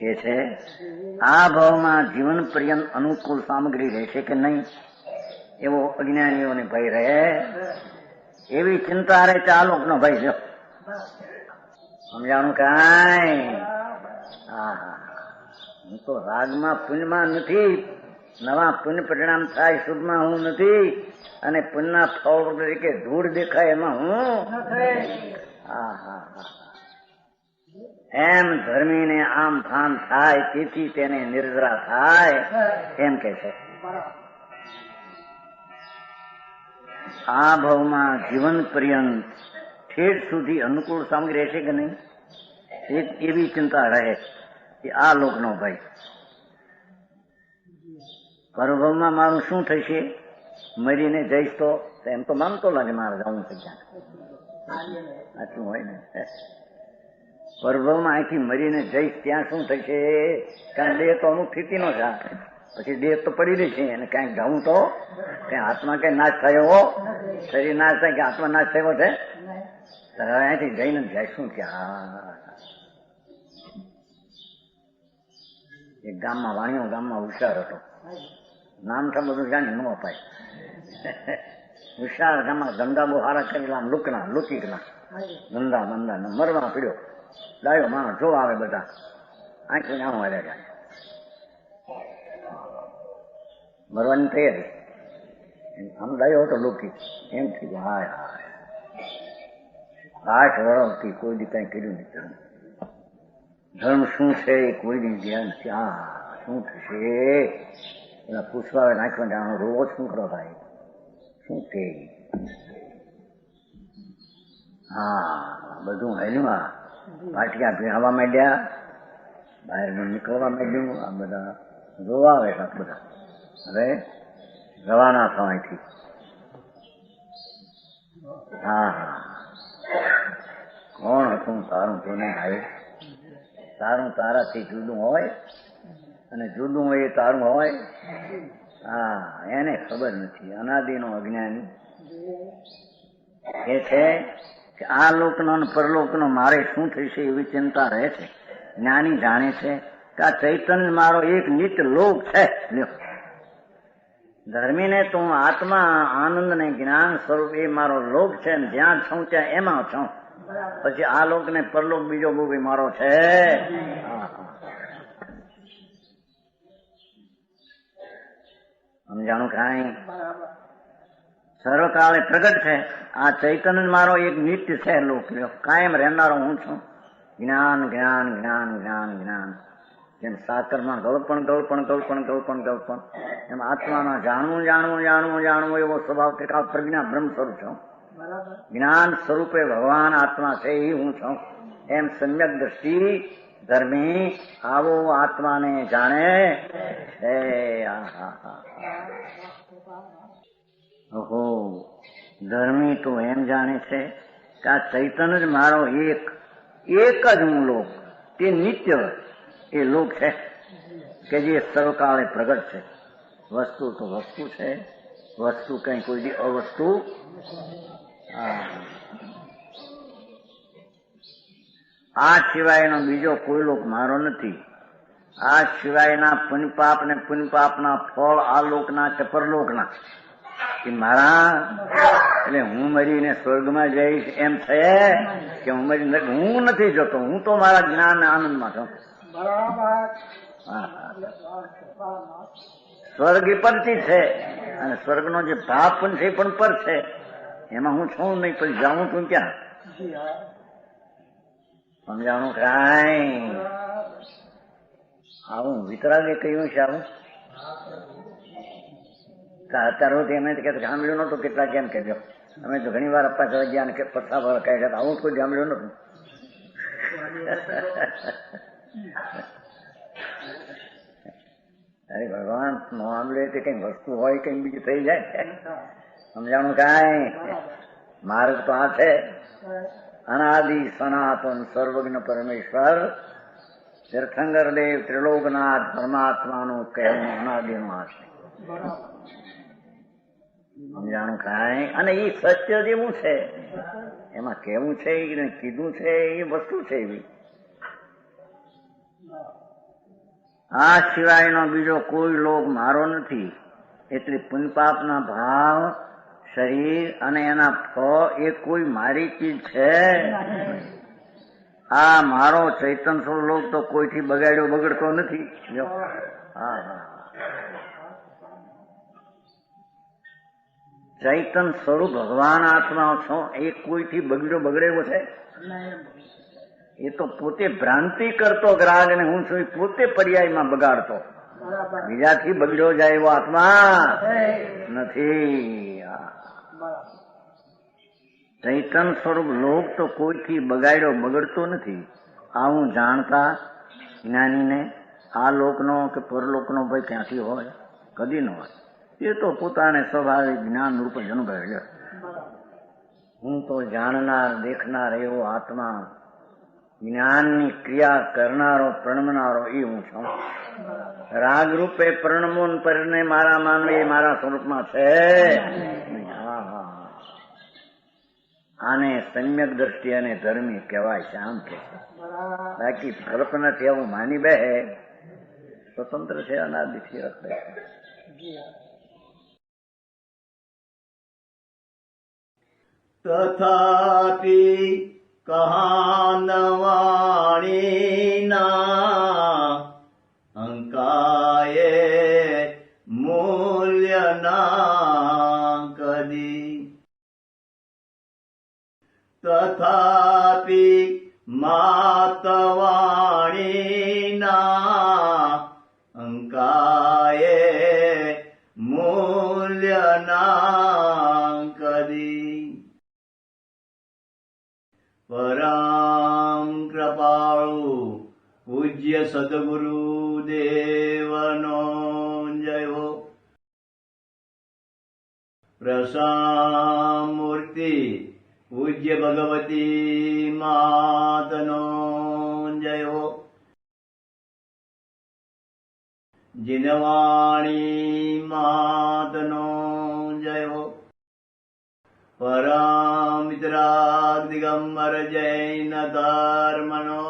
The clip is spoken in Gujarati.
કે છે આ ભાવમાં જીવન પર્યંત અનુકૂળ સામગ્રી રહેશે કે નહીં એવો અજ્ઞાનીઓને ભય રહે. એવી ચિંતા રહે છે આ લોકનો ભય છે. સમજાણું કાંઈ? હા, હું તો રાગમાં પુણ્યમાં નથી, નવા પુણ્ય પરિણામ થાય શુભમાં હું નથી, અને પુણ્યના ફળ તરીકે ધૂળ દેખાય એમાં હું. એમ ધર્મીને આમ ભાન થાય તેથી તેને નિર્જરા થાય એમ કે છે. આ ભાવમાં જીવન પર્યંત ઠેઠ સુધી અનુકૂળ સામગ્રી રહેશે કે નહીં એવી ચિંતા રહે કે આ લોકનો ભય. પરભવમાં મારું શું થશે, મરીને જઈશ તો એમ તો માનતો લાગે મારે જવું છે ક્યાં, આટલું હોય ને. પરભવમાં અહીંથી મરીને જઈશ ત્યાં શું થશે, કારણ દેહ તો અમુક સ્થિતિનો છે, પછી દેહ તો પડી રહી છે, અને ક્યાંક જવું તો ક્યાં આત્મા કઈ નાશ થયો, શરીર નાશ થાય કે આત્મા નાશ થયો છે, અહીંથી જઈને જાય શું ક્યાં. એક ગામમાં વાણિયો ગામમાં હોશિયાર હતો, નામ તો બધું જાણે ન અપાય. હોશિયાર ગામમાં ધંધા બહુ હારા કરેલા, લુકના લુકીકના ધંધા બંધા મરવા પીડ્યો. ડાયો માણસ જો આવે બધા આંખી નામ હાર્યા જાય, મરવાની તૈયારી. આમ ડાયો હતો લુકી, એમ થઈ ગયો હાય હાય 8 વર્ષથી કોઈ દી કઈ કર્યું નથી. ધર્મ શું છે એ કોઈની ધ્યાન ત્યાં શું થશે એના પૂછવા આવે નાખવા જાણો રોજ શું કરો ભાઈ શું છે. હા, બધું હેલું. આ પાટિયા ભીણવા માંડ્યા, બહારનું નીકળવા માંડ્યું, આ બધા જોવા આવે બધા. હવે રવાના થવાથી હા કોણ હતું તારું કોને ભાઈ, તારું તારાથી જુદું હોય અને જુદું હોય એ તારું હોય. હા, એને ખબર નથી, અનાદિનો અજ્ઞાની. એ છે કે આ લોકનો અને પરલોકનો મારે શું થશે એવી ચિંતા રહે છે. જ્ઞાની જાણે છે કે આ ચૈતન્ય મારો એક નિત્ય લોક છે. ધર્મીને તો હું આત્મા આનંદ ને જ્ઞાન સ્વરૂપ એ મારો લોક છે, ને જ્યાં છું ત્યાં એમાં છું. પછી આ લોક ને પરલોક બીજો બહુ મારો છે. સમજાણું કાંઈ? સર્વકાળે પ્રગટ છે આ ચૈતન્ય મારો એક નિત્ય છે લોક, કાયમ રહેનારો હું છું. જ્ઞાન જ્ઞાન જ્ઞાન જ્ઞાન જ્ઞાન, જેમ સાકરમાં ગળપણ ગળપણ ગળપણ ગળપણ ગળપણ, એમ આત્મામાં જાણવું જાણવું જાણવું જાણવું એવો સ્વભાવ કે પ્રજ્ઞા બ્રહ્મ સ્વરૂપ છું. જ્ઞાન સ્વરૂપે ભગવાન આત્મા છે એ હું છું. એમ સમ્યક દ્રષ્ટિ ધર્મી આવો આત્માને જાણે છે. ઓહો, ધર્મી તો એમ જાણે છે કે આ ચૈતન્ય જ મારો એક જ હું લોક, તે નિત્ય એ લોક છે કે જે સર્વકાળે પ્રગટ છે. વસ્તુ તો વસ્તુ છે, વસ્તુ કઈ કોઈ દી અવસ્તુ. આ સિવાયનો બીજો કોઈ લોક મારો નથી. આ સિવાયના પુણ્યપાપ ને પુણ્યપાપના ફળ આ લોકના કે પરલોકના એ મારા. એટલે હું મરીને સ્વર્ગમાં જઈશ એમ છે કે હું મરી હું નથી જતો, હું તો મારા જ્ઞાન ને આનંદમાં છું. સ્વર્ગ એ પરથી છે, અને સ્વર્ગનો જે ભાવ પણ છે એ પણ પર છે, એમાં હું છું નહીં. પછી જાઉં છું ક્યાં? સમજાણું કાંઈ? આવું વિતરાગે કહ્યું છે. આવું અત્યારે એમ કે સાંભળ્યું નતું, કેટલા કેમ કહેજો. અમે તો ઘણી વાર અપ્પા ચડી ગયા કે પચાસ વાર કહે, આવું કોઈ સાંભળ્યું નતું. અરે ભગવાન નો સાંભળે તે કઈ વસ્તુ હોય કઈ બીજું થઈ જાય. સમજાણું કાંઈ? માર્ગ તો આ છે, અનાદિ સનાતન સર્વજ્ઞ પરમેશ્વર તીર્થંકર દેવ ત્રિલોકનાથ પરમાત્માનું કહેવું અનાદિનું આ છે. સમજાણું કાંઈ? અને એ સત્ય જેવું છે, એમાં કેવું છે, એને કીધું છે, એ વસ્તુ છે એવી. આ સિવાયનો બીજો કોઈ લોક મારો નથી. એટલે પુણ્યપાપના ભાવ, શરીર અને એના ફળ એ કોઈ મારી ચીજ છે. આ મારો ચૈતન સ્વરૂપ લોક તો કોઈથી બગડતો નથી. ચૈતન સ્વરૂપ ભગવાન આત્મા છો, એ કોઈથી બગડેવો છે? એ તો પોતે ભ્રાંતિ કરતો ગ્રાહક ને હું છું, પોતે પર્યાયમાં બગાડતો. બીજાથી બગડ્યો જાય એવો આત્મા નથી. ચૈતન સ્વરૂપ લોક તો કોઈથી બગડતો નથી. આવું જાણતા જ્ઞાનીને આ લોકનો કે પરલોકનો ભય ક્યાંથી હોય? કદી ન હોય. એ તો પોતાને સ્વાભાવિક જ્ઞાન રૂપ જ અનુભવે. હું તો જાણનાર દેખનાર એવો આત્મા, જ્ઞાનની ક્રિયા કરનારો પ્રણમનારો એ હું છું. રાગ રૂપે પ્રણમોન પરને મારા માનવે એ મારા સ્વરૂપમાં છે. આને સમ્યક દ્રષ્ટિ અને ધર્મી કહેવાય છે. આમ કે બાકી કલ્પનાથી એવું માની બે સ્વતંત્ર છે, અનાદિથી રખડે છે. તથાપિ કહાનવાણીના અંકાયે મૂલ્યના કદી. તથાપિ માતવાણીના અંકાયે મૂલ્યના કદી. પરમ કૃપાળુ પૂજ્ય સદગુરુ દેવનો જય હો. પ્રસામૂર્તિ પૂજ્ય ભગવતી માતનો જય હો. જીનવાણી માતનો જય હો. પરમ મિત્રાગ દિગંબર જૈન ધર્મનો